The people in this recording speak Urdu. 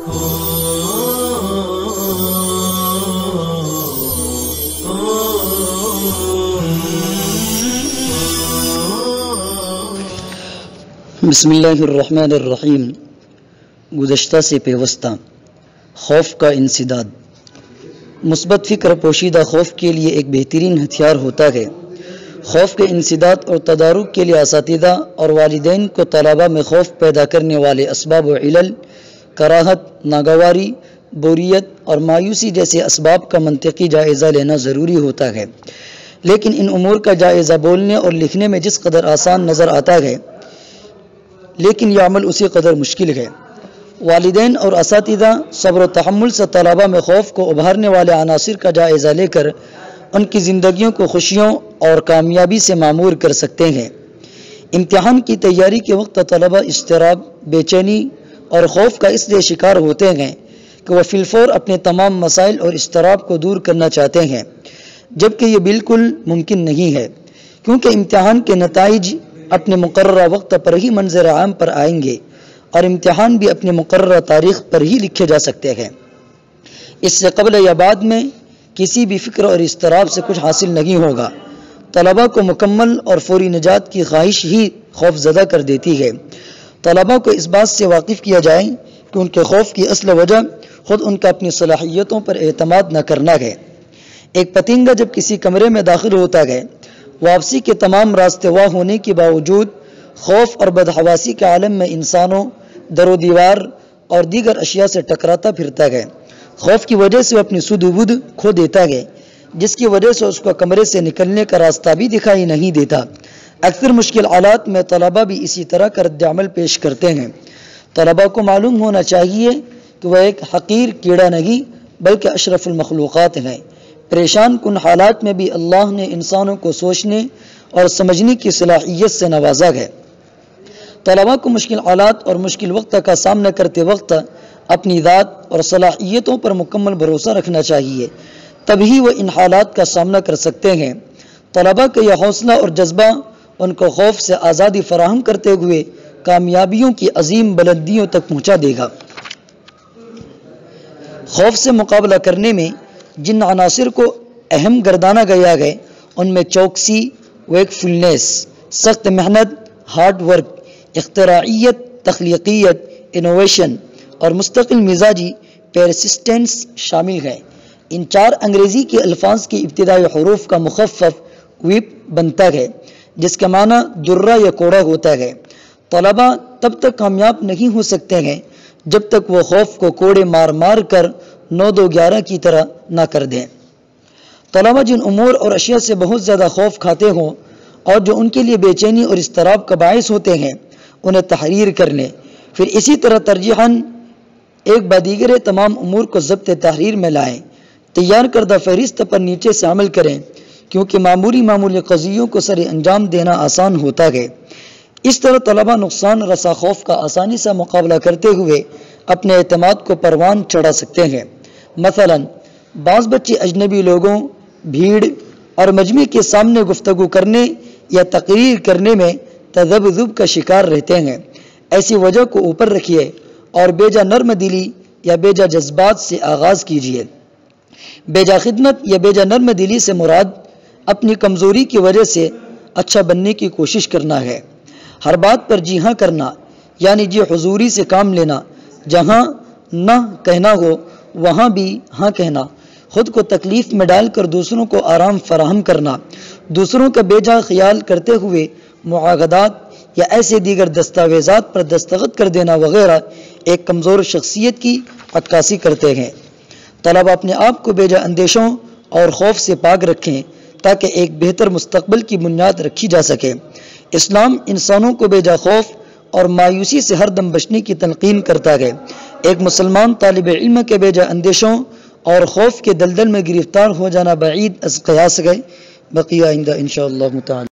بسم اللہ الرحمن الرحیم۔ گزشتہ سے پیوستہ خوف کا انسداد۔ مثبت فکر پوشیدہ خوف کے لیے ایک بہترین ہتھیار ہوتا ہے۔ خوف کے انسداد اور تدارک کے لیے اساتذہ اور والدین کو طلباء میں خوف پیدا کرنے والے اسباب و علل، کراہت، ناگواری، بوریت اور مایوسی جیسے اسباب کا منطقی جائزہ لینا ضروری ہوتا ہے، لیکن ان امور کا جائزہ بولنے اور لکھنے میں جس قدر آسان نظر آتا ہے، لیکن یہ عمل اسی قدر مشکل ہے۔ والدین اور اساتذہ صبر و تحمل سے طلباء میں خوف کو ابھارنے والے عناصر کا جائزہ لے کر ان کی زندگیوں کو خوشیوں اور کامیابی سے معمور کر سکتے ہیں۔ امتحان کی تیاری کے وقت طلباء اضطراب، بے چینی اور خوف کا اس لیے شکار ہوتے ہیں کہ وہ فی الفور اپنے تمام مسائل اور اضطراب کو دور کرنا چاہتے ہیں، جبکہ یہ بالکل ممکن نہیں ہے، کیونکہ امتحان کے نتائج اپنے مقررہ وقت پر ہی منظر عام پر آئیں گے اور امتحان بھی اپنے مقررہ تاریخ پر ہی لکھے جا سکتے ہیں۔ اس سے قبل یا بعد میں کسی بھی فکر اور اضطراب سے کچھ حاصل نہیں ہوگا۔ طلباء کو مکمل اور فوری نجات کی خواہش ہی خوف زدہ کر دیتی ہے۔ طلباء کو اس بات سے واقف کیا جائے کہ ان کے خوف کی اصل وجہ خود ان کا اپنی صلاحیتوں پر اعتماد نہ کرنا ہے۔ ایک پتنگا جب کسی کمرے میں داخل ہوتا ہے، واپسی کے تمام راستے واہ ہونے کے باوجود خوف اور بدحواسی کے عالم میں انسانوں، در و دیوار اور دیگر اشیاء سے ٹکراتا پھرتا ہے۔ خوف کی وجہ سے وہ اپنی سدھ و بدھ کھو دیتا ہے، جس کی وجہ سے اس کو کمرے سے نکلنے کا راستہ بھی دکھائی نہیں دیتا۔ اکثر مشکل حالات میں طلباء بھی اسی طرح کا رد عمل پیش کرتے ہیں۔ طلباء کو معلوم ہونا چاہیے کہ وہ ایک حقیر کیڑا نہیں بلکہ اشرف المخلوقات ہیں۔ پریشان کن حالات میں بھی اللہ نے انسانوں کو سوچنے اور سمجھنے کی صلاحیت سے نوازا ہے۔ طلباء کو مشکل حالات اور مشکل وقت کا سامنا کرتے وقت اپنی ذات اور صلاحیتوں پر مکمل بھروسہ رکھنا چاہیے، تبھی وہ ان حالات کا سامنا کر سکتے ہیں۔ طلباء کا یہ حوصلہ اور جذبہ ان کو خوف سے آزادی فراہم کرتے ہوئے کامیابیوں کی عظیم بلندیوں تک پہنچا دے گا۔ خوف سے مقابلہ کرنے میں جن عناصر کو اہم گردانا گیا ہے ان میں چوکسی، ویکفلنس، سخت محنت، ہارڈ ورک، اختراعیت، تخلیقیت، انوویشن اور مستقل مزاجی پرسسٹنس شامل ہے۔ ان چار انگریزی کے الفاظ کے ابتدائی حروف کا مخفف ویپ بنتا ہے، جس کا معنی درہ یا کوڑا ہوتا ہے۔ طلباء تب تک کامیاب نہیں ہو سکتے ہیں جب تک وہ خوف کو کوڑے مار مار کر 9-2-11 کی طرح نہ کر دیں۔ طلباء جن امور اور اشیاء سے بہت زیادہ خوف کھاتے ہوں اور جو ان کے لیے بے چینی اور اضطراب کا باعث ہوتے ہیں، انہیں تحریر کر لیں، پھر اسی طرح ترجیحاً ایک بعدیگر تمام امور کو ضبط تحریر میں لائیں۔ تیار کردہ فہرست پر نیچے سے عمل کریں، کیونکہ معمولی قضیوں کو سر انجام دینا آسان ہوتا ہے۔ اس طرح طلباء نقصان رسا خوف کا آسانی سے مقابلہ کرتے ہوئے اپنے اعتماد کو پروان چڑھا سکتے ہیں۔ مثلا بعض بچے اجنبی لوگوں، بھیڑ اور مجمع کے سامنے گفتگو کرنے یا تقریر کرنے میں تذبذب کا شکار رہتے ہیں۔ ایسی وجہ کو اوپر رکھیے اور بیجا نرم دلی یا بیجا جذبات سے آغاز کیجیے۔ بیجا خدمت یا بیجا نرم دلی سے مراد اپنی کمزوری کی وجہ سے اچھا بننے کی کوشش کرنا ہے۔ ہر بات پر جی ہاں کرنا، یعنی جی حضوری سے کام لینا، جہاں نہ کہنا ہو وہاں بھی ہاں کہنا، خود کو تکلیف میں ڈال کر دوسروں کو آرام فراہم کرنا، دوسروں کا بیجا خیال کرتے ہوئے معاہدات یا ایسے دیگر دستاویزات پر دستخط کر دینا وغیرہ ایک کمزور شخصیت کی عکاسی کرتے ہیں۔ طلباء اپنے آپ کو بیجا اندیشوں اور خوف سے پاک رکھیں تاکہ ایک بہتر مستقبل کی بنیاد رکھی جا سکے۔ اسلام انسانوں کو بیجا خوف اور مایوسی سے ہر دم بچنے کی تلقین کرتا ہے۔ ایک مسلمان طالب علم کے بیجا اندیشوں اور خوف کے دلدل میں گرفتار ہو جانا بعید از قیاس ہے۔ بقیہ آئندہ انشاءاللہ تعالی۔